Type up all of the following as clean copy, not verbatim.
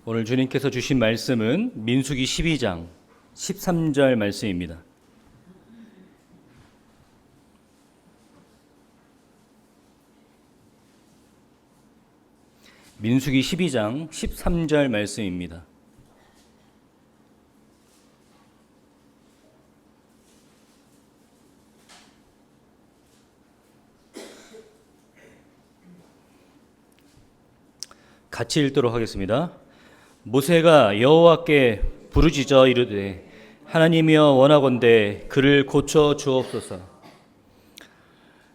오늘 주님께서 주신 말씀은 민수기 12장 13절 말씀입니다. 민수기 12장 13절 말씀입니다. 같이 읽도록 하겠습니다. 모세가 여호와께 부르짖어 이르되 하나님이여 원하건대 그를 고쳐 주옵소서.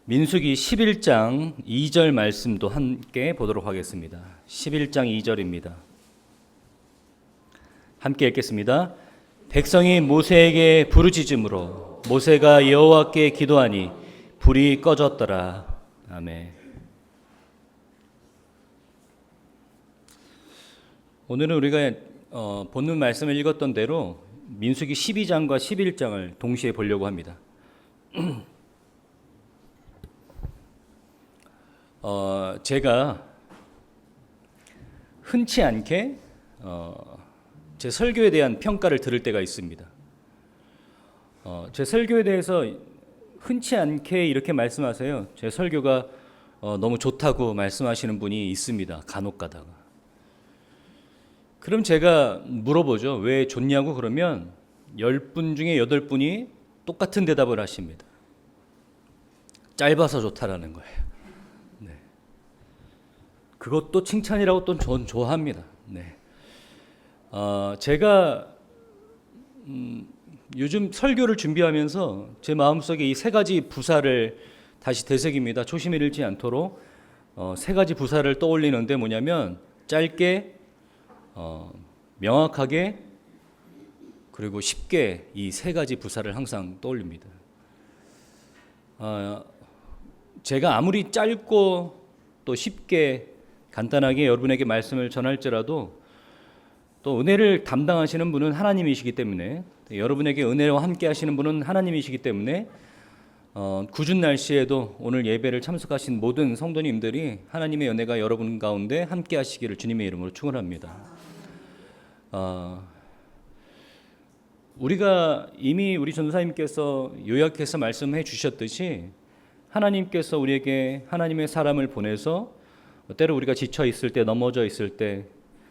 민수기 11장 2절 말씀도 함께 보도록 하겠습니다. 11장 2절입니다. 함께 읽겠습니다. 백성이 모세에게 부르짖음으로 모세가 여호와께 기도하니 불이 꺼졌더라. 아멘. 오늘은 우리가 본문 말씀을 읽었던 대로 민수기 12장과 11장을 동시에 보려고 합니다. 제가 흔치 않게 제 설교에 대한 평가를 들을 때가 있습니다. 제 설교에 대해서 흔치 않게 이렇게 말씀하세요. 제 설교가 너무 좋다고 말씀하시는 분이 있습니다. 간혹 가다가. 그럼 제가 물어보죠. 왜 좋냐고. 그러면 10분 중에 8분이 똑같은 대답을 하십니다. 짧아서 좋다라는 거예요. 네. 그것도 칭찬이라고 또 전 좋아합니다. 네. 제가 요즘 설교를 준비하면서 제 마음속에 이 세 가지 부사를 다시 되새깁니다. 초심을 잃지 않도록 세 가지 부사를 떠올리는데 뭐냐면 짧게, 명확하게, 그리고 쉽게, 이 세 가지 부사를 항상 떠올립니다. 제가 아무리 짧고 또 쉽게 간단하게 여러분에게 말씀을 전할지라도 또 은혜를 담당하시는 분은 하나님이시기 때문에, 여러분에게 은혜와 함께 하시는 분은 하나님이시기 때문에 궂은 날씨에도 오늘 예배를 참석하신 모든 성도님들이 하나님의 은혜가 여러분 가운데 함께 하시기를 주님의 이름으로 축원합니다. 우리가 이미 우리 전도사님께서 요약해서 말씀해 주셨듯이 하나님께서 우리에게 하나님의 사람을 보내서 때로 우리가 지쳐 있을 때, 넘어져 있을 때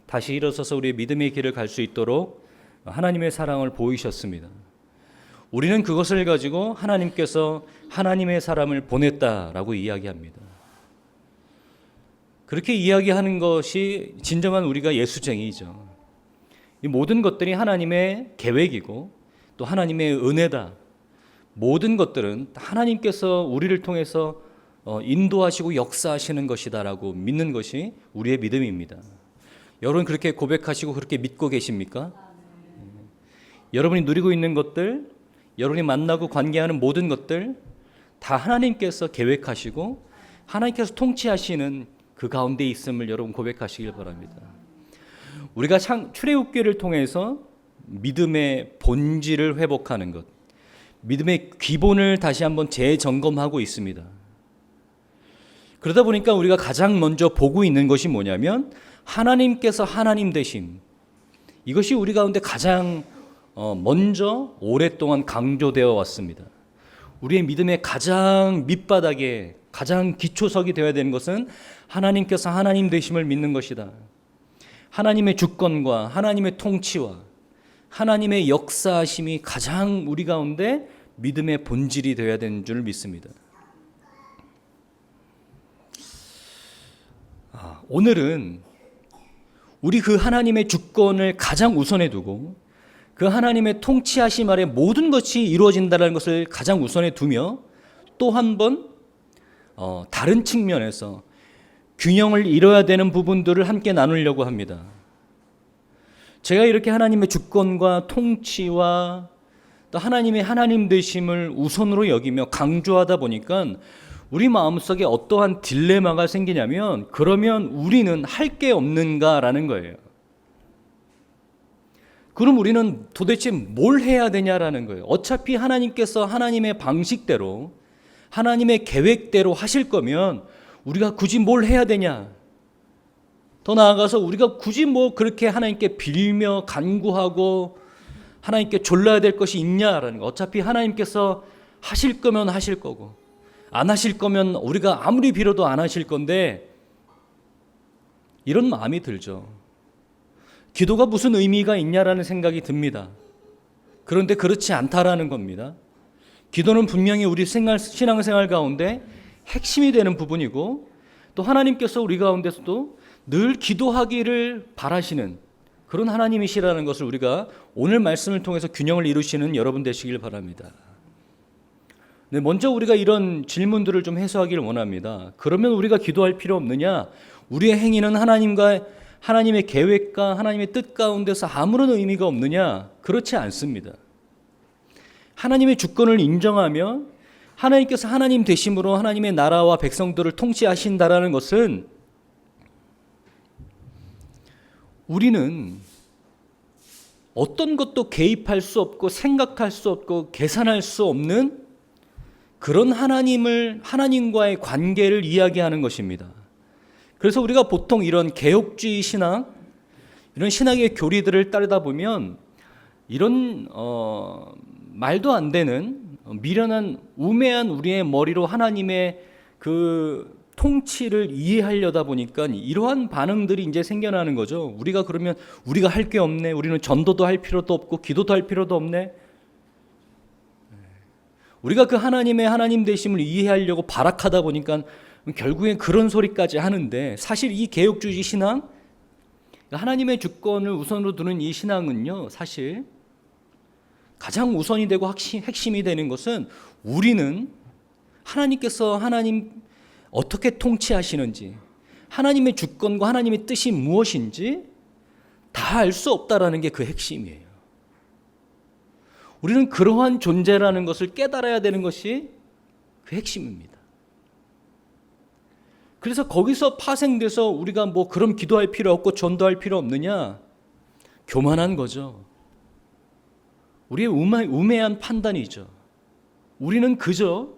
다시 일어서서 우리의 믿음의 길을 갈 수 있도록 하나님의 사랑을 보이셨습니다. 우리는 그것을 가지고 하나님께서 하나님의 사람을 보냈다라고 이야기합니다. 그렇게 이야기하는 것이 진정한 우리가 예수쟁이죠. 이 모든 것들이 하나님의 계획이고 또 하나님의 은혜다. 모든 것들은 하나님께서 우리를 통해서 인도하시고 역사하시는 것이다라고 믿는 것이 우리의 믿음입니다. 여러분 그렇게 고백하시고 그렇게 믿고 계십니까? 여러분이 누리고 있는 것들, 여러분이 만나고 관계하는 모든 것들 다 하나님께서 계획하시고 하나님께서 통치하시는 그 가운데 있음을 여러분 고백하시길 바랍니다. 우리가 출애굽기를 통해서 믿음의 본질을 회복하는 것, 믿음의 기본을 다시 한번 재점검하고 있습니다. 그러다 보니까 우리가 가장 먼저 보고 있는 것이 뭐냐면 하나님께서 하나님 되심, 이것이 우리 가운데 가장 먼저 오랫동안 강조되어 왔습니다. 우리의 믿음의 가장 밑바닥에 가장 기초석이 되어야 되는 것은 하나님께서 하나님 되심을 믿는 것이다. 하나님의 주권과 하나님의 통치와 하나님의 역사하심이 가장 우리 가운데 믿음의 본질이 되어야 되는 줄 믿습니다. 오늘은 우리 그 하나님의 주권을 가장 우선에 두고 그 하나님의 통치하심 아래 모든 것이 이루어진다는 것을 가장 우선에 두며 또 한 번 다른 측면에서 균형을 이뤄야 되는 부분들을 함께 나누려고 합니다. 제가 이렇게 하나님의 주권과 통치와 또 하나님의 하나님 되심을 우선으로 여기며 강조하다 보니까 우리 마음속에 어떠한 딜레마가 생기냐면, 그러면 우리는 할 게 없는가라는 거예요. 그럼 우리는 도대체 뭘 해야 되냐라는 거예요. 어차피 하나님께서 하나님의 방식대로 하나님의 계획대로 하실 거면 우리가 굳이 뭘 해야 되냐? 더 나아가서 우리가 굳이 뭐 그렇게 하나님께 빌며 간구하고 하나님께 졸라야 될 것이 있냐라는 거. 어차피 하나님께서 하실 거면 하실 거고 안 하실 거면 우리가 아무리 빌어도 안 하실 건데, 이런 마음이 들죠. 기도가 무슨 의미가 있냐라는 생각이 듭니다. 그런데 그렇지 않다라는 겁니다. 기도는 분명히 우리 신앙생활 가운데 핵심이 되는 부분이고, 또 하나님께서 우리 가운데서도 늘 기도하기를 바라시는 그런 하나님이시라는 것을 우리가 오늘 말씀을 통해서 균형을 이루시는 여러분 되시길 바랍니다. 네, 먼저 우리가 이런 질문들을 좀 해소하기를 원합니다. 그러면 우리가 기도할 필요 없느냐? 우리의 행위는 하나님의 계획과 하나님의 뜻 가운데서 아무런 의미가 없느냐? 그렇지 않습니다. 하나님의 주권을 인정하며 하나님께서 하나님 되심으로 하나님의 나라와 백성들을 통치하신다라는 것은, 우리는 어떤 것도 개입할 수 없고 생각할 수 없고 계산할 수 없는 그런 하나님과의 관계를 이야기하는 것입니다. 그래서 우리가 보통 이런 개혁주의 신앙, 이런 신학의 교리들을 따르다 보면 이런 말도 안 되는 미련한 우매한 우리의 머리로 하나님의 그 통치를 이해하려다 보니까 이러한 반응들이 이제 생겨나는 거죠. 우리가 그러면 우리가 할 게 없네. 우리는 전도도 할 필요도 없고 기도도 할 필요도 없네. 우리가 그 하나님의 하나님 되심을 이해하려고 발악하다 보니까 결국엔 그런 소리까지 하는데, 사실 이 개혁주의 신앙, 하나님의 주권을 우선으로 두는 이 신앙은요, 사실 가장 우선이 되고 핵심이 되는 것은, 우리는 하나님께서 어떻게 통치하시는지, 하나님의 주권과 하나님의 뜻이 무엇인지 다 알 수 없다라는 게 그 핵심이에요. 우리는 그러한 존재라는 것을 깨달아야 되는 것이 그 핵심입니다. 그래서 거기서 파생돼서 우리가 뭐 그럼 기도할 필요 없고 전도할 필요 없느냐? 교만한 거죠. 우리의 우매한 판단이죠. 우리는 그저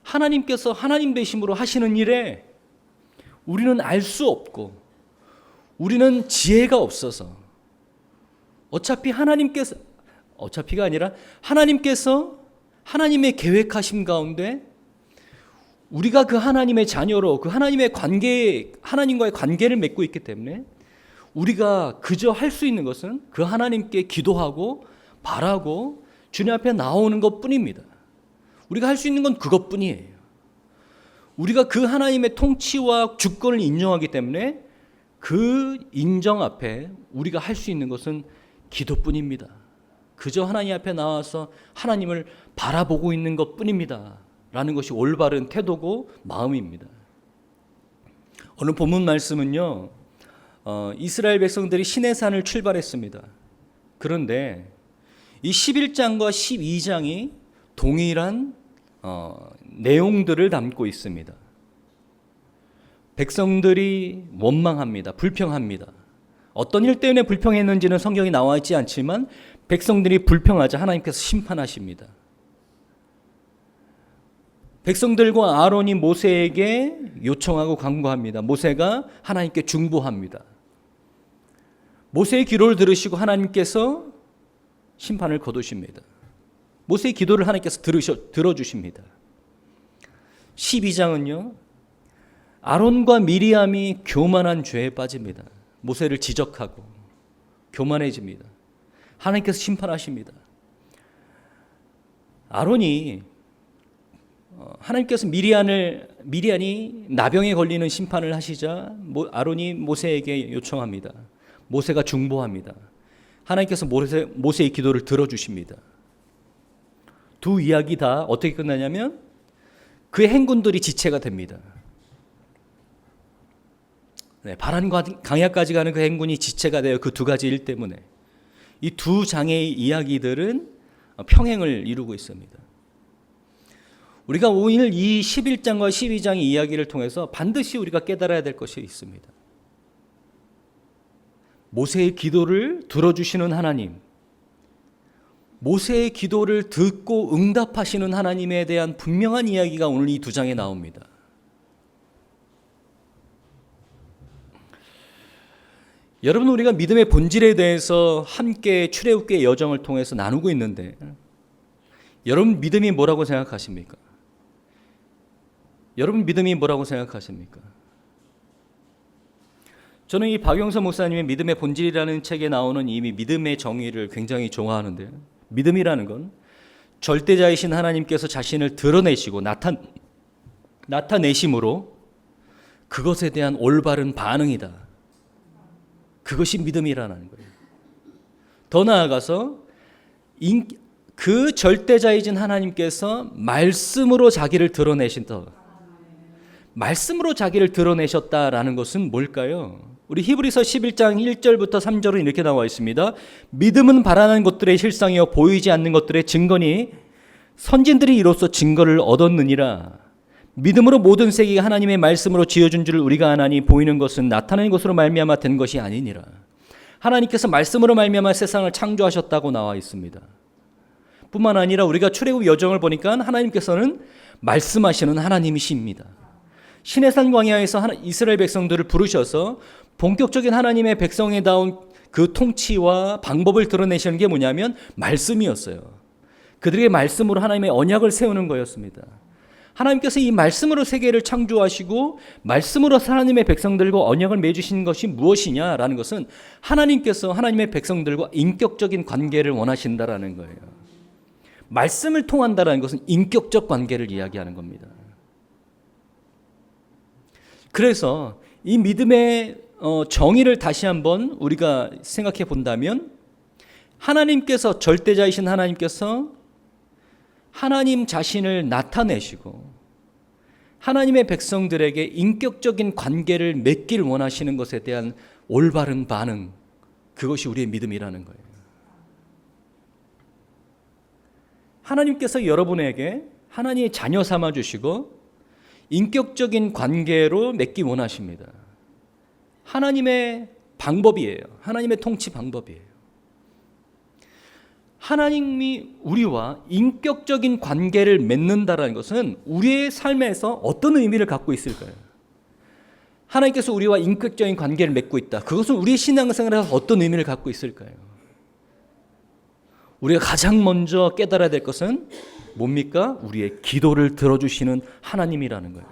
하나님께서 하나님 되심으로 하시는 일에 우리는 알 수 없고, 우리는 지혜가 없어서, 어차피가 아니라 하나님께서 하나님의 계획하심 가운데 우리가 그 하나님의 자녀로 그 하나님과의 관계를 맺고 있기 때문에, 우리가 그저 할 수 있는 것은 그 하나님께 기도하고 바라고 주님 앞에 나오는 것뿐입니다. 우리가 할 수 있는 건 그것뿐이에요. 우리가 그 하나님의 통치와 주권을 인정하기 때문에 그 인정 앞에 우리가 할 수 있는 것은 기도뿐입니다. 그저 하나님 앞에 나와서 하나님을 바라보고 있는 것뿐입니다. 라는 것이 올바른 태도고 마음입니다. 오늘 본문 말씀은요, 이스라엘 백성들이 시내산을 출발했습니다. 그런데 이 11장과 12장이 동일한 내용들을 담고 있습니다. 백성들이 원망합니다. 불평합니다. 어떤 일 때문에 불평했는지는 성경에 나와 있지 않지만 백성들이 불평하자 하나님께서 심판하십니다. 백성들과 아론이 모세에게 요청하고 간구합니다. 모세가 하나님께 중보합니다. 모세의 기도를 들으시고 하나님께서 심판을 거두십니다. 모세의 기도를 하나님께서 들어주십니다. 12장은요, 아론과 미리암이 교만한 죄에 빠집니다. 모세를 지적하고 교만해집니다. 하나님께서 심판하십니다. 하나님께서 미리안이 나병에 걸리는 심판을 하시자 아론이 모세에게 요청합니다. 모세가 중보합니다. 하나님께서 모세의 기도를 들어주십니다. 두 이야기 다 어떻게 끝나냐면 그의 행군들이 지체가 됩니다. 바란 강야까지 가는 그 행군이 지체가 되어 그 두 가지 일 때문에 이 두 장의 이야기들은 평행을 이루고 있습니다. 우리가 오늘 이 11장과 12장의 이야기를 통해서 반드시 우리가 깨달아야 될 것이 있습니다. 모세의 기도를 들어주시는 하나님, 모세의 기도를 듣고 응답하시는 하나님에 대한 분명한 이야기가 오늘 이 두 장에 나옵니다. 여러분, 우리가 믿음의 본질에 대해서 함께 출애굽기의 여정을 통해서 나누고 있는데 여러분 믿음이 뭐라고 생각하십니까? 여러분 믿음이 뭐라고 생각하십니까? 저는 이 박영서 목사님의 믿음의 본질이라는 책에 나오는 이 믿음의 정의를 굉장히 좋아하는데요. 믿음이라는 건 절대자이신 하나님께서 자신을 드러내시고 나타내심으로 그것에 대한 올바른 반응이다. 그것이 믿음이라는 거예요. 더 나아가서 그 절대자이신 하나님께서 말씀으로 자기를 드러내신다. 말씀으로 자기를 드러내셨다라는 것은 뭘까요? 우리 히브리서 11장 1절부터 3절은 이렇게 나와 있습니다. 믿음은 바라는 것들의 실상이요 보이지 않는 것들의 증거니 선진들이 이로써 증거를 얻었느니라. 믿음으로 모든 세계가 하나님의 말씀으로 지어준 줄 우리가 아나니 보이는 것은 나타나는 것으로 말미암아 된 것이 아니니라. 하나님께서 말씀으로 말미암아 세상을 창조하셨다고 나와 있습니다. 뿐만 아니라 우리가 출애굽 여정을 보니까 하나님께서는 말씀하시는 하나님이십니다. 시내산 광야에서 이스라엘 백성들을 부르셔서 본격적인 하나님의 백성에다운 그 통치와 방법을 드러내시는 게 뭐냐면 말씀이었어요. 그들에게 말씀으로 하나님의 언약을 세우는 거였습니다. 하나님께서 이 말씀으로 세계를 창조하시고 말씀으로 하나님의 백성들과 언약을 맺으신 것이 무엇이냐라는 것은 하나님께서 하나님의 백성들과 인격적인 관계를 원하신다라는 거예요. 말씀을 통한다라는 것은 인격적 관계를 이야기하는 겁니다. 그래서 이 믿음의 정의를 다시 한번 우리가 생각해 본다면 하나님께서 절대자이신 하나님께서 하나님 자신을 나타내시고 하나님의 백성들에게 인격적인 관계를 맺기를 원하시는 것에 대한 올바른 반응, 그것이 우리의 믿음이라는 거예요. 하나님께서 여러분에게 하나님의 자녀 삼아주시고 인격적인 관계로 맺기 원하십니다. 하나님의 방법이에요. 하나님의 통치 방법이에요. 하나님이 우리와 인격적인 관계를 맺는다는 것은 우리의 삶에서 어떤 의미를 갖고 있을까요? 하나님께서 우리와 인격적인 관계를 맺고 있다. 그것은 우리의 신앙생활에서 어떤 의미를 갖고 있을까요? 우리가 가장 먼저 깨달아야 될 것은 뭡니까? 우리의 기도를 들어주시는 하나님이라는 거예요.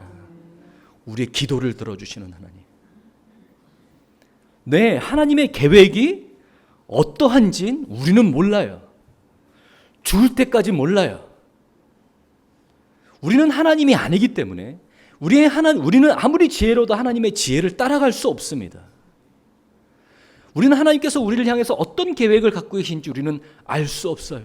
우리의 기도를 들어주시는 하나님. 네, 하나님의 계획이 어떠한지는 우리는 몰라요. 죽을 때까지 몰라요. 우리는 하나님이 아니기 때문에 우리는 아무리 지혜로도 하나님의 지혜를 따라갈 수 없습니다. 우리는 하나님께서 우리를 향해서 어떤 계획을 갖고 계신지 우리는 알 수 없어요.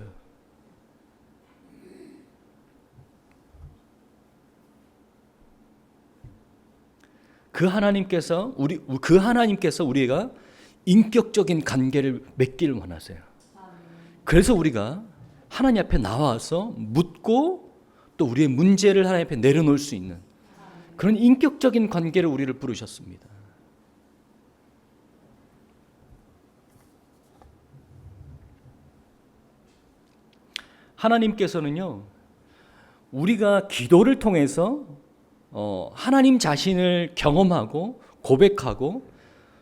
그 하나님께서 우리가 인격적인 관계를 맺기를 원하세요. 그래서 우리가 하나님 앞에 나와서 묻고 또 우리의 문제를 하나님 앞에 내려놓을 수 있는 그런 인격적인 관계를 우리를 부르셨습니다. 하나님께서는요, 우리가 기도를 통해서 하나님 자신을 경험하고 고백하고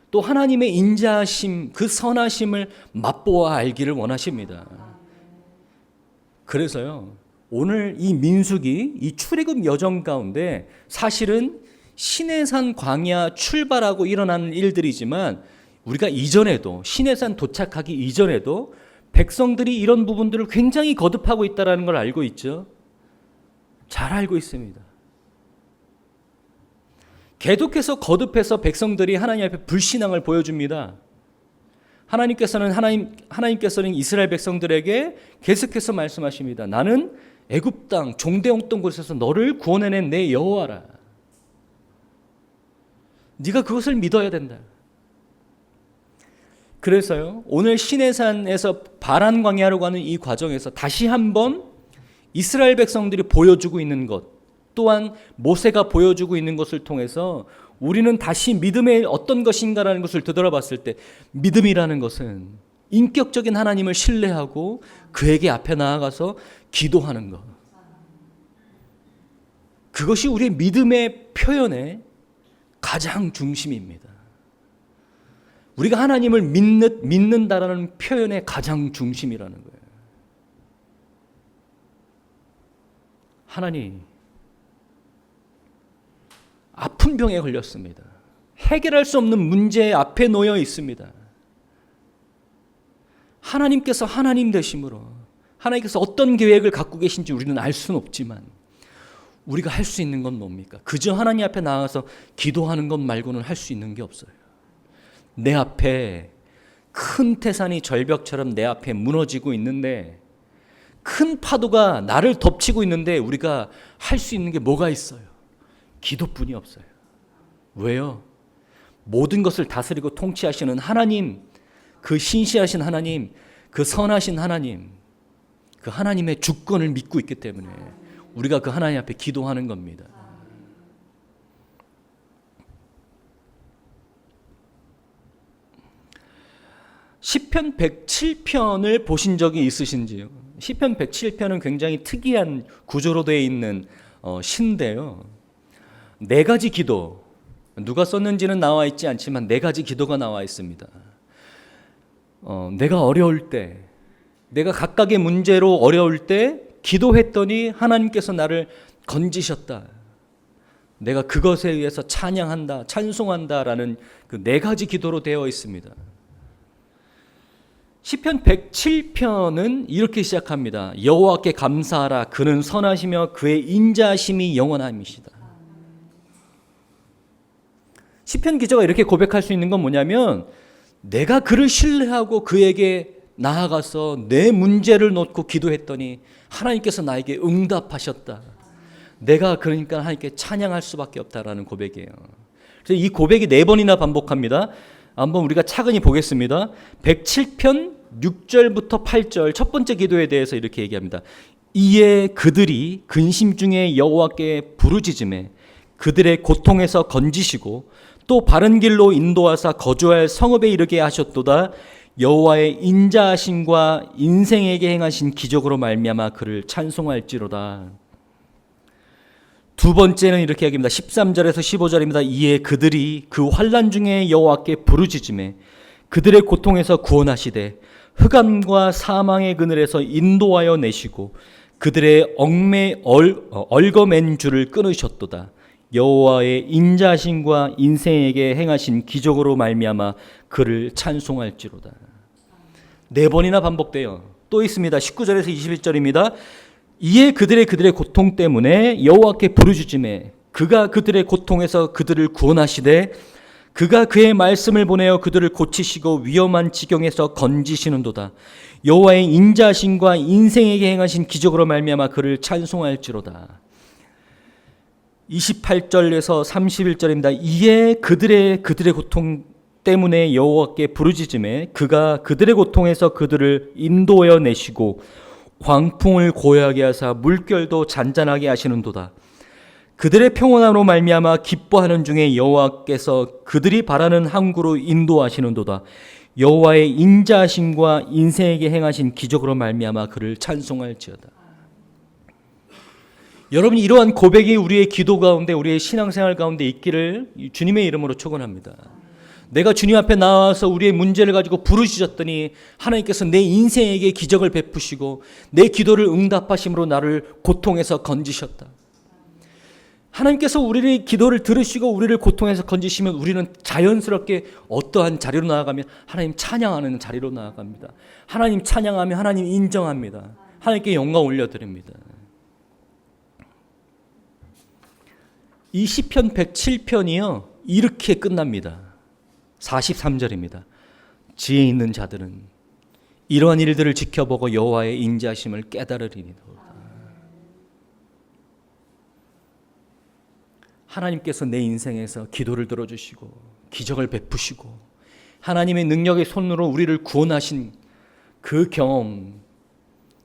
또 하나님의 인자하심, 그 선하심을 맛보아 알기를 원하십니다. 그래서요, 오늘 이 민수기, 이 출애굽 여정 가운데 사실은 시내산 광야 출발하고 일어나는 일들이지만 우리가 이전에도 시내산 도착하기 이전에도 백성들이 이런 부분들을 굉장히 거듭하고 있다는 걸 알고 있죠. 잘 알고 있습니다. 계속해서 거듭해서 백성들이 하나님 앞에 불신앙을 보여줍니다. 하나님께서는 이스라엘 백성들에게 계속해서 말씀하십니다. 나는 애굽 땅 종대었던 곳에서 너를 구원해낸 내 여호와라. 네가 그것을 믿어야 된다. 그래서요, 오늘 시내산에서 바란 광야로 가는 이 과정에서 다시 한번 이스라엘 백성들이 보여주고 있는 것, 또한 모세가 보여주고 있는 것을 통해서 우리는 다시 믿음의 어떤 것인가라는 것을 되돌아봤을 때, 믿음이라는 것은 인격적인 하나님을 신뢰하고 그에게 앞에 나아가서 기도하는 것, 그것이 우리의 믿음의 표현의 가장 중심입니다. 우리가 하나님을 믿는다라는 표현의 가장 중심이라는 거예요. 하나님, 아픈 병에 걸렸습니다. 해결할 수 없는 문제 앞에 놓여 있습니다. 하나님께서 하나님 되심으로 하나님께서 어떤 계획을 갖고 계신지 우리는 알 수는 없지만 우리가 할 수 있는 건 뭡니까? 그저 하나님 앞에 나가서 기도하는 것 말고는 할 수 있는 게 없어요. 내 앞에 큰 태산이 절벽처럼 내 앞에 무너지고 있는데, 큰 파도가 나를 덮치고 있는데 우리가 할 수 있는 게 뭐가 있어요? 기도뿐이 없어요. 왜요? 모든 것을 다스리고 통치하시는 하나님, 그 신실하신 하나님, 그 선하신 하나님, 그 하나님의 주권을 믿고 있기 때문에 우리가 그 하나님 앞에 기도하는 겁니다. 시편 107편을 보신 적이 있으신지요? 시편 107편은 굉장히 특이한 구조로 되어 있는 시인데요. 네 가지 기도, 누가 썼는지는 나와 있지 않지만 네 가지 기도가 나와 있습니다. 내가 어려울 때, 내가 각각의 문제로 어려울 때 기도했더니 하나님께서 나를 건지셨다. 내가 그것에 의해서 찬양한다, 찬송한다라는 그 네 가지 기도로 되어 있습니다. 시편 107편은 이렇게 시작합니다. 여호와께 감사하라. 그는 선하시며 그의 인자하심이 영원함이시다. 시편 기자가 이렇게 고백할 수 있는 건 뭐냐면, 내가 그를 신뢰하고 그에게 나아가서 내 문제를 놓고 기도했더니 하나님께서 나에게 응답하셨다. 내가 그러니까 하나님께 찬양할 수밖에 없다라는 고백이에요. 그래서 이 고백이 4번이나 반복합니다. 한번 우리가 차근히 보겠습니다. 107편 6절부터 8절 첫 번째 기도에 대해서 이렇게 얘기합니다. 이에 그들이 근심 중에 여호와께 부르짖음에 그들의 고통에서 건지시고 또 바른 길로 인도하사 거주할 성읍에 이르게 하셨도다. 여호와의 인자하심과 인생에게 행하신 기적으로 말미암아 그를 찬송할지로다. 두 번째는 이렇게 얘기합니다. 13절에서 15절입니다. 이에 그들이 그 환난 중에 여호와께 부르짖음에 그들의 고통에서 구원하시되 흑암과 사망의 그늘에서 인도하여 내시고 그들의 얽어맨 줄을 끊으셨도다. 여호와의 인자하심과 인생에게 행하신 기적으로 말미암아 그를 찬송할지로다. 4번이나 반복돼요. 또 있습니다. 19절에서 21절입니다. 이에 그들의 고통 때문에 여호와께 부르짖음에 그가 그들의 고통에서 그들을 구원하시되 그가 그의 말씀을 보내어 그들을 고치시고 위험한 지경에서 건지시는도다. 여호와의 인자하심과 인생에게 행하신 기적으로 말미암아 그를 찬송할지로다. 28절에서 31절입니다. 이에 그들의 고통 때문에 여호와께 부르짖음에 그가 그들의 고통에서 그들을 인도하여 내시고 광풍을 고요하게 하사 물결도 잔잔하게 하시는도다. 그들의 평온함으로 말미암아 기뻐하는 중에 여호와께서 그들이 바라는 항구로 인도하시는도다. 여호와의 인자하심과 인생에게 행하신 기적으로 말미암아 그를 찬송할지어다. 여러분, 이러한 고백이 우리의 기도 가운데, 우리의 신앙생활 가운데 있기를 주님의 이름으로 축원합니다. 내가 주님 앞에 나와서 우리의 문제를 가지고 부르짖었더니 하나님께서 내 인생에게 기적을 베푸시고 내 기도를 응답하심으로 나를 고통에서 건지셨다. 하나님께서 우리의 기도를 들으시고 우리를 고통에서 건지시면 우리는 자연스럽게 어떠한 자리로 나아가면 하나님 찬양하는 자리로 나아갑니다. 하나님 찬양하며 하나님 인정합니다. 하나님께 영광 올려드립니다. 이 시편 107편이요 이렇게 끝납니다. 43절입니다. 지혜 있는 자들은 이러한 일들을 지켜보고 여호와의 인자하심을 깨달으리니. 하나님께서 내 인생에서 기도를 들어주시고 기적을 베푸시고 하나님의 능력의 손으로 우리를 구원하신 그 경험,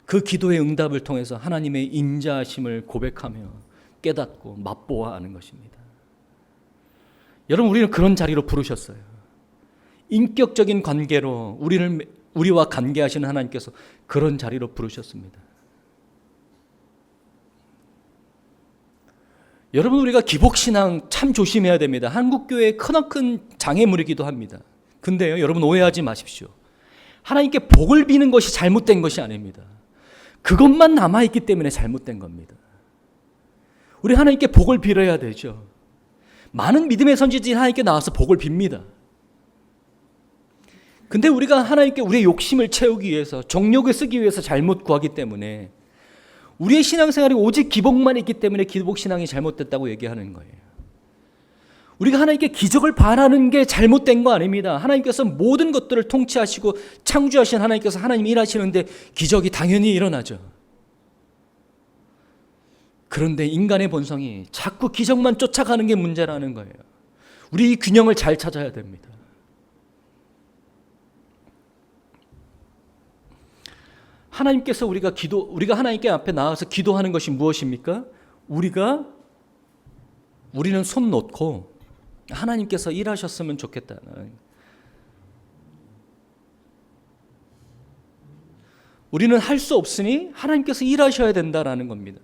그 기도의 응답을 통해서 하나님의 인자하심을 고백하며 깨닫고 맛보아하는 것입니다. 여러분, 우리는 그런 자리로 부르셨어요. 인격적인 관계로 우리와 관계하시는 하나님께서 그런 자리로 부르셨습니다. 여러분, 우리가 기복신앙 참 조심해야 됩니다. 한국교회의 크나큰 장애물이기도 합니다. 근데요, 여러분 오해하지 마십시오. 하나님께 복을 비는 것이 잘못된 것이 아닙니다. 그것만 남아있기 때문에 잘못된 겁니다. 우리 하나님께 복을 빌어야 되죠. 많은 믿음의 선지자들이 하나님께 나와서 복을 빕니다. 근데 우리가 하나님께 우리의 욕심을 채우기 위해서, 정욕을 쓰기 위해서 잘못 구하기 때문에 우리의 신앙생활이 오직 기복만 있기 때문에 기복신앙이 잘못됐다고 얘기하는 거예요. 우리가 하나님께 기적을 바라는 게 잘못된 거 아닙니다. 하나님께서 모든 것들을 통치하시고 창조하신 하나님께서 하나님 일하시는데 기적이 당연히 일어나죠. 그런데 인간의 본성이 자꾸 기적만 쫓아가는 게 문제라는 거예요. 우리 이 균형을 잘 찾아야 됩니다. 하나님께서 우리가 하나님께 앞에 나와서 기도하는 것이 무엇입니까? 우리는 손 놓고 하나님께서 일하셨으면 좋겠다는, 우리는 할 수 없으니 하나님께서 일하셔야 된다라는 겁니다.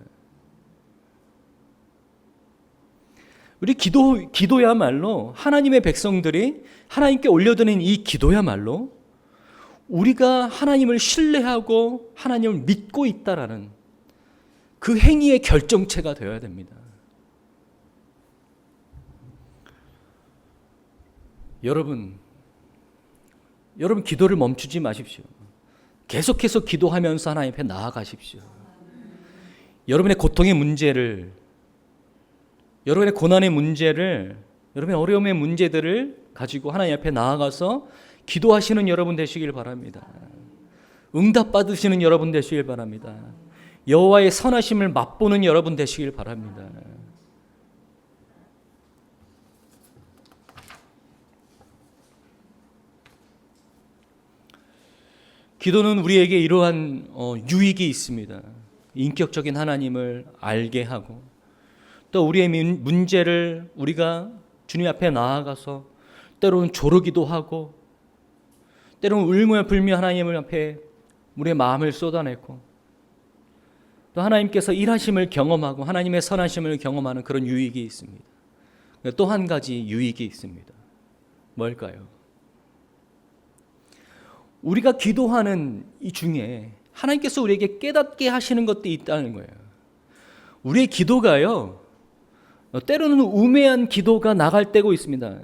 우리 기도야말로 하나님의 백성들이 하나님께 올려드린 이 기도야말로 우리가 하나님을 신뢰하고 하나님을 믿고 있다라는 그 행위의 결정체가 되어야 됩니다. 여러분 기도를 멈추지 마십시오. 계속해서 기도하면서 하나님 앞에 나아가십시오. 여러분의 고통의 문제를, 여러분의 고난의 문제를, 여러분의 어려움의 문제들을 가지고 하나님 앞에 나아가서 기도하시는 여러분 되시길 바랍니다. 응답 받으시는 여러분 되시길 바랍니다. 여호와의 선하심을 맛보는 여러분 되시길 바랍니다. 기도는 우리에게 이러한 유익이 있습니다. 인격적인 하나님을 알게 하고, 또 우리의 문제를 우리가 주님 앞에 나아가서 때로는 조르기도 하고, 때로는 울며불며 하나님 앞에 우리의 마음을 쏟아내고, 또 하나님께서 일하심을 경험하고 하나님의 선하심을 경험하는 그런 유익이 있습니다. 또 한 가지 유익이 있습니다. 뭘까요? 우리가 기도하는 이 중에 하나님께서 우리에게 깨닫게 하시는 것도 있다는 거예요. 우리의 기도가요, 때로는 우매한 기도가 나갈 때가 있습니다.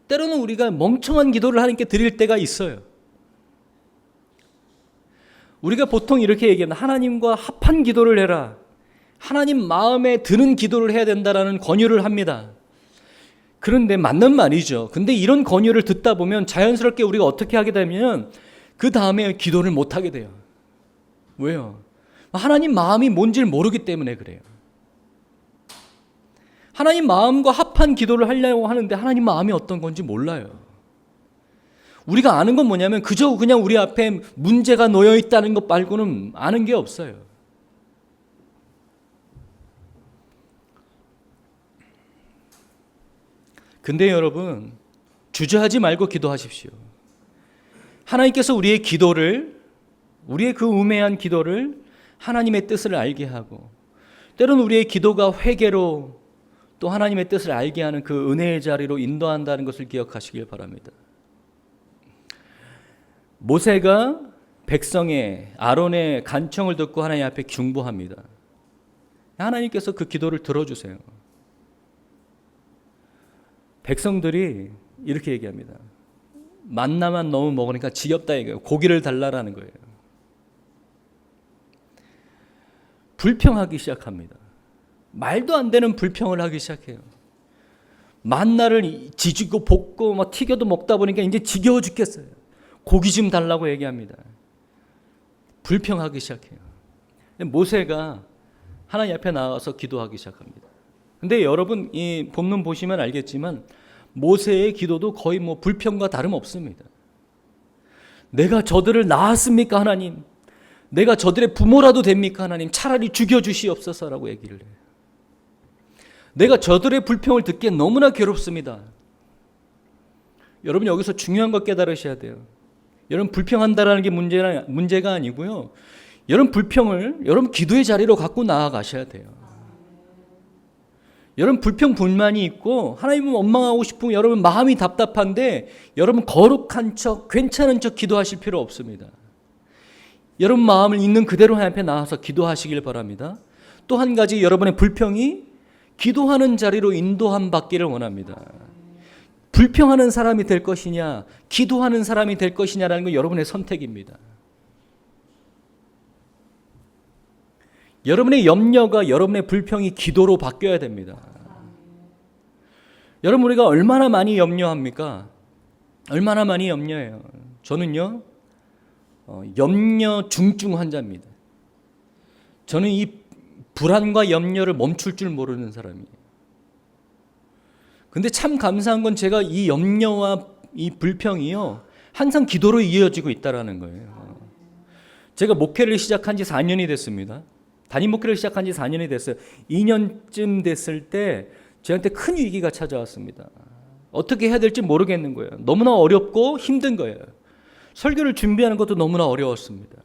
때로는 우리가 멍청한 기도를 하나님께 드릴 때가 있어요. 우리가 보통 이렇게 얘기합니다. 하나님과 합한 기도를 해라. 하나님 마음에 드는 기도를 해야 된다라는 권유를 합니다. 그런데 맞는 말이죠. 근데 이런 권유를 듣다 보면 자연스럽게 우리가 어떻게 하게 되면 그 다음에 기도를 못 하게 돼요. 왜요? 하나님 마음이 뭔지를 모르기 때문에 그래요. 하나님 마음과 합한 기도를 하려고 하는데 하나님 마음이 어떤 건지 몰라요. 우리가 아는 건 뭐냐면 그저 그냥 우리 앞에 문제가 놓여 있다는 것 말고는 아는 게 없어요. 근데 여러분, 주저하지 말고 기도하십시오. 하나님께서 우리의 기도를, 우리의 그 우매한 기도를 하나님의 뜻을 알게 하고, 때로는 우리의 기도가 회개로 또 하나님의 뜻을 알게 하는 그 은혜의 자리로 인도한다는 것을 기억하시길 바랍니다. 모세가 백성의, 아론의 간청을 듣고 하나님 앞에 중보합니다. 하나님께서 그 기도를 들어주세요. 백성들이 이렇게 얘기합니다. 만나만 너무 먹으니까 지겹다 이거예요. 고기를 달라라는 거예요. 불평하기 시작합니다. 말도 안 되는 불평을 하기 시작해요. 만나를 지지고 볶고 막 튀겨도 먹다 보니까 이제 지겨워 죽겠어요. 고기 좀 달라고 얘기합니다. 불평하기 시작해요. 모세가 하나님 앞에 나와서 기도하기 시작합니다. 근데 여러분 이 본문 보시면 알겠지만 모세의 기도도 거의 뭐 불평과 다름없습니다. 내가 저들을 낳았습니까 하나님? 내가 저들의 부모라도 됩니까 하나님? 차라리 죽여주시옵소서라고 얘기를 해요. 내가 저들의 불평을 듣기에 너무나 괴롭습니다. 여러분 여기서 중요한 거 깨달으셔야 돼요. 여러분 불평한다라는 게 문제가 아니고요. 여러분 불평을 여러분 기도의 자리로 갖고 나아가셔야 돼요. 여러분 불평 불만이 있고 하나님은 원망하고 싶으면 여러분 마음이 답답한데 여러분 거룩한 척 괜찮은 척 기도하실 필요 없습니다. 여러분 마음을 있는 그대로 하나님 앞에 나와서 기도하시길 바랍니다. 또 한 가지, 여러분의 불평이 기도하는 자리로 인도함 받기를 원합니다. 불평하는 사람이 될 것이냐, 기도하는 사람이 될 것이냐라는 건 여러분의 선택입니다. 여러분의 염려가, 여러분의 불평이 기도로 바뀌어야 됩니다. 여러분, 우리가 얼마나 많이 염려합니까? 얼마나 많이 염려해요. 저는요, 염려 중증 환자입니다. 저는 이 불안과 염려를 멈출 줄 모르는 사람이에요. 근데 참 감사한 건 제가 이 염려와 이 불평이요, 항상 기도로 이어지고 있다는 거예요. 제가 목회를 시작한 지 4년이 됐습니다. 담임 목회를 시작한 지 4년이 됐어요. 2년쯤 됐을 때 저한테 큰 위기가 찾아왔습니다. 어떻게 해야 될지 모르겠는 거예요. 너무나 어렵고 힘든 거예요. 설교를 준비하는 것도 너무나 어려웠습니다.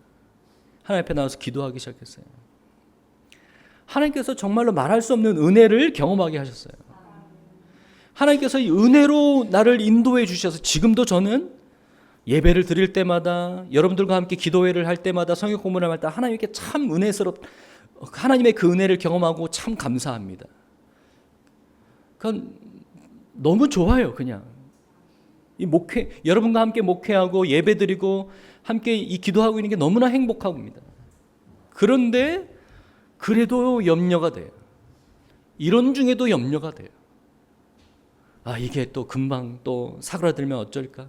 하나님 앞에 나와서 기도하기 시작했어요. 하나님께서 정말로 말할 수 없는 은혜를 경험하게 하셨어요. 하나님께서 이 은혜로 나를 인도해 주셔서 지금도 저는 예배를 드릴 때마다, 여러분들과 함께 기도회를 할 때마다, 성경 공부를 할 때 하나님께 참 하나님의 그 은혜를 경험하고 참 감사합니다. 그건 너무 좋아요. 그냥 이 목회, 여러분과 함께 목회하고 예배드리고 함께 이 기도하고 있는 게 너무나 행복합니다. 그런데 그래도 염려가 돼요. 이런 중에도 염려가 돼요. 이게 또 금방 또 사그라들면 어쩔까?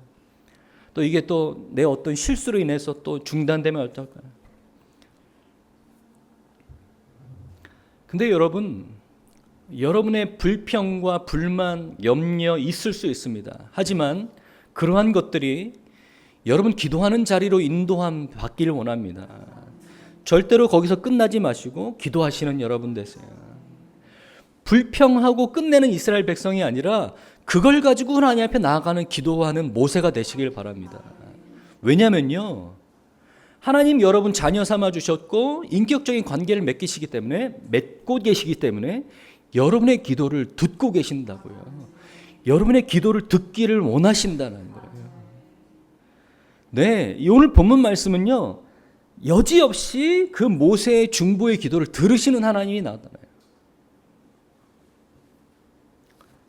또 이게 또 내 어떤 실수로 인해서 또 중단되면 어떨까? 근데 여러분, 여러분의 불평과 불만, 염려 있을 수 있습니다. 하지만 그러한 것들이 여러분 기도하는 자리로 인도함 받기를 원합니다. 절대로 거기서 끝나지 마시고 기도하시는 여러분 되세요. 불평하고 끝내는 이스라엘 백성이 아니라 그걸 가지고 하나님 앞에 나아가는 기도하는 모세가 되시길 바랍니다. 왜냐면요, 하나님 여러분 자녀 삼아 주셨고 인격적인 관계를 맺고 계시기 때문에 여러분의 기도를 듣고 계신다고요. 여러분의 기도를 듣기를 원하신다는 거예요. 네, 오늘 본문 말씀은요, 여지없이 그 모세의 중보의 기도를 들으시는 하나님이 나타나요.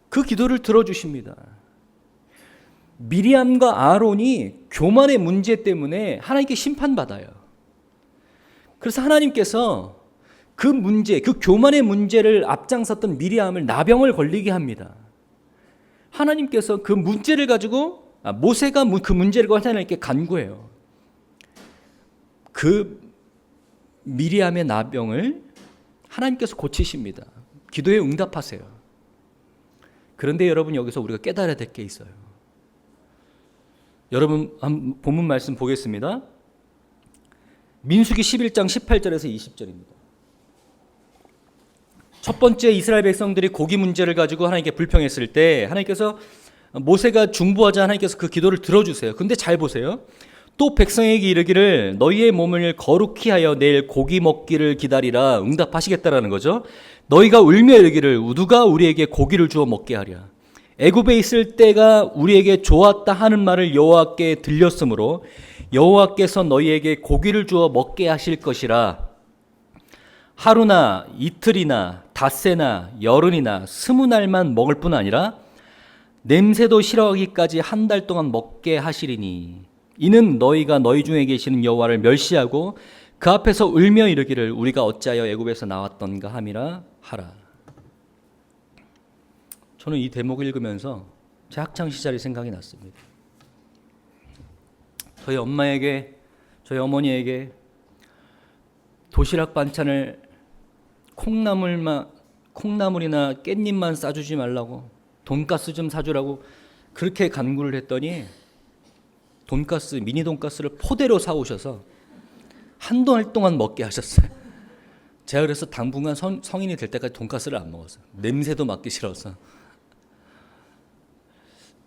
그 기도를 들어주십니다. 미리암과 아론이 교만의 문제 때문에 하나님께 심판받아요. 그래서 하나님께서 그 문제, 그 교만의 문제를 앞장섰던 미리암을 나병을 걸리게 합니다. 하나님께서 그 문제를 가지고, 모세가 그 문제를 가지고 하나님께 간구해요. 그 미리암의 나병을 하나님께서 고치십니다. 기도에 응답하세요. 그런데 여러분, 여기서 우리가 깨달아야 될 게 있어요. 여러분, 본문 말씀 보겠습니다. 민수기 11장 18절에서 20절입니다. 첫 번째, 이스라엘 백성들이 고기 문제를 가지고 하나님께 불평했을 때 하나님께서 모세가 중보하자 하나님께서 그 기도를 들어주세요. 근데 잘 보세요. 또 백성에게 이르기를 너희의 몸을 거룩히 하여 내일 고기 먹기를 기다리라 응답하시겠다라는 거죠. 너희가 울며 이르기를 누가 우리에게 고기를 주어 먹게 하랴. 애굽에 있을 때가 우리에게 좋았다 하는 말을 여호와께 들렸으므로 여호와께서 너희에게 고기를 주어 먹게 하실 것이라. 하루나 이틀이나 닷새나 열흘이나 20날만 먹을 뿐 아니라 냄새도 싫어하기까지 한 달 동안 먹게 하시리니 이는 너희가 너희 중에 계시는 여호와를 멸시하고 그 앞에서 울며 이르기를 우리가 어찌하여 애굽에서 나왔던가 함이라 하라. 저는 이 대목을 읽으면서 제 학창 시절이 생각이 났습니다. 저희 엄마에게, 저희 어머니에게 도시락 반찬을 콩나물이나 깻잎만 싸주지 말라고, 돈가스 좀 사주라고 그렇게 간구를 했더니 미니 돈가스를 포대로 사오셔서 한 달 동안 먹게 하셨어요. 제가 그래서 당분간 성인이 될 때까지 돈가스를 안 먹었어요. 냄새도 맡기 싫어서.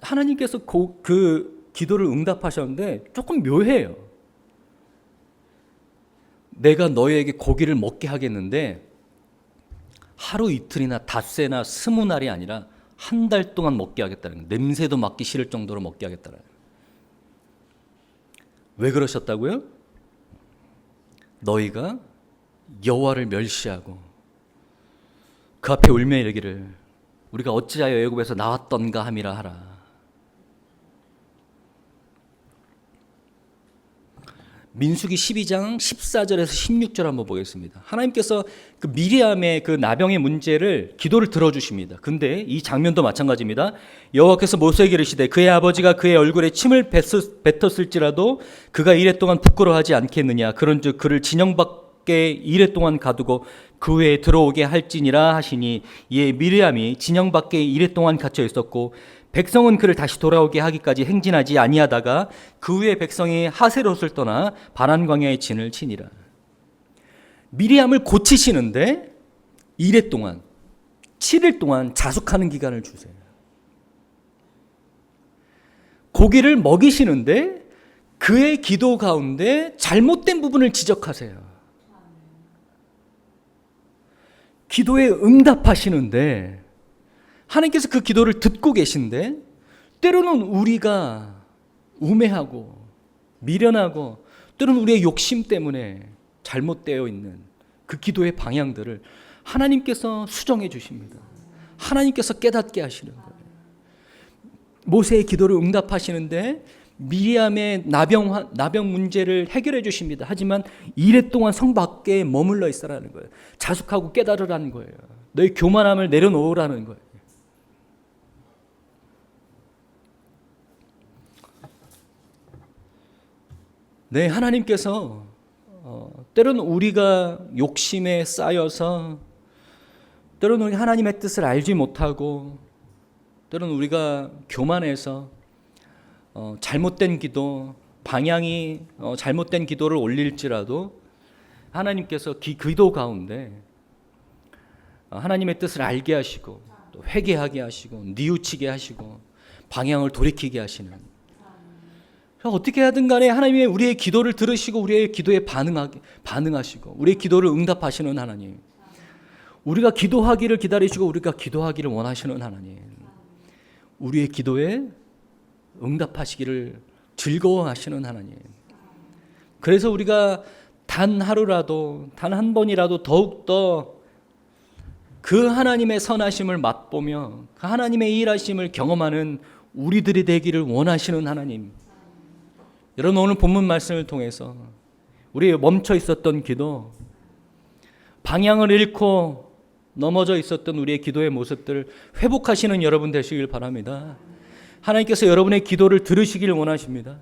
하나님께서 그 기도를 응답하셨는데 조금 묘해요. 내가 너희에게 고기를 먹게 하겠는데 하루 이틀이나 닷새나 20날이 아니라 한 달 동안 먹게 하겠다는 거예요. 냄새도 맡기 싫을 정도로 먹게 하겠다는 거예요. 왜 그러셨다고요? 너희가 여호와를 멸시하고 그 앞에 울며 이르기를 우리가 어찌하여 애굽에서 나왔던가 함이라 하라. 민수기 12장 14절에서 16절 한번 보겠습니다. 하나님께서 그 미리암의 그 나병의 문제를 기도를 들어주십니다. 근데 이 장면도 마찬가지입니다. 여호와께서 모세에게 이르시되 그의 아버지가 그의 얼굴에 침을 뱉었을지라도 그가 이레 동안 부끄러워하지 않겠느냐. 그런즉 그를 진영 밖에 이레 동안 가두고 그 후에 들어오게 할지니라 하시니 이에 미리암이 진영 밖에 이레 동안 갇혀 있었고 백성은 그를 다시 돌아오게 하기까지 행진하지 아니하다가 그 후에 백성이 하세롯을 떠나 바란 광야의 진을 치니라. 미리암을 고치시는데 2일 동안 7일 동안 자숙하는 기간을 주세요. 고기를 먹이시는데 그의 기도 가운데 잘못된 부분을 지적하세요. 기도에 응답하시는데 하나님께서 그 기도를 듣고 계신데 때로는 우리가 우매하고 미련하고 때로는 우리의 욕심 때문에 잘못되어 있는 그 기도의 방향들을 하나님께서 수정해 주십니다. 하나님께서 깨닫게 하시는 거예요. 모세의 기도를 응답하시는데 미리암의 나병 문제를 해결해 주십니다. 하지만 이레 동안 성 밖에 머물러 있으라는 거예요. 자숙하고 깨달으라는 거예요. 너의 교만함을 내려놓으라는 거예요. 네, 하나님께서 때로는 우리가 욕심에 쌓여서 때로는 우리 하나님의 뜻을 알지 못하고 때로는 우리가 교만해서 잘못된 기도, 방향이 잘못된 기도를 올릴지라도 하나님께서 기도 가운데 하나님의 뜻을 알게 하시고 또 회개하게 하시고 뉘우치게 하시고 방향을 돌이키게 하시는 어떻게 하든 간에 하나님의 우리의 기도를 들으시고 우리의 기도에 반응하시고 우리의 기도를 응답하시는 하나님, 우리가 기도하기를 기다리시고 우리가 기도하기를 원하시는 하나님, 우리의 기도에 응답하시기를 즐거워하시는 하나님. 그래서 우리가 단 하루라도 단 한 번이라도 더욱더 그 하나님의 선하심을 맛보며 그 하나님의 일하심을 경험하는 우리들이 되기를 원하시는 하나님. 여러분, 오늘 본문 말씀을 통해서 우리 멈춰 있었던 기도, 방향을 잃고 넘어져 있었던 우리의 기도의 모습들을 회복하시는 여러분 되시길 바랍니다. 하나님께서 여러분의 기도를 들으시길 원하십니다.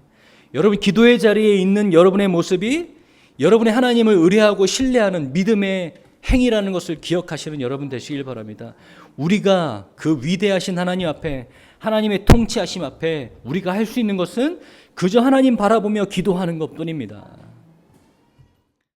여러분 기도의 자리에 있는 여러분의 모습이 여러분의 하나님을 의뢰하고 신뢰하는 믿음의 행위라는 것을 기억하시는 여러분 되시길 바랍니다. 우리가 그 위대하신 하나님 앞에, 하나님의 통치하심 앞에 우리가 할 수 있는 것은 그저 하나님 바라보며 기도하는 것뿐입니다.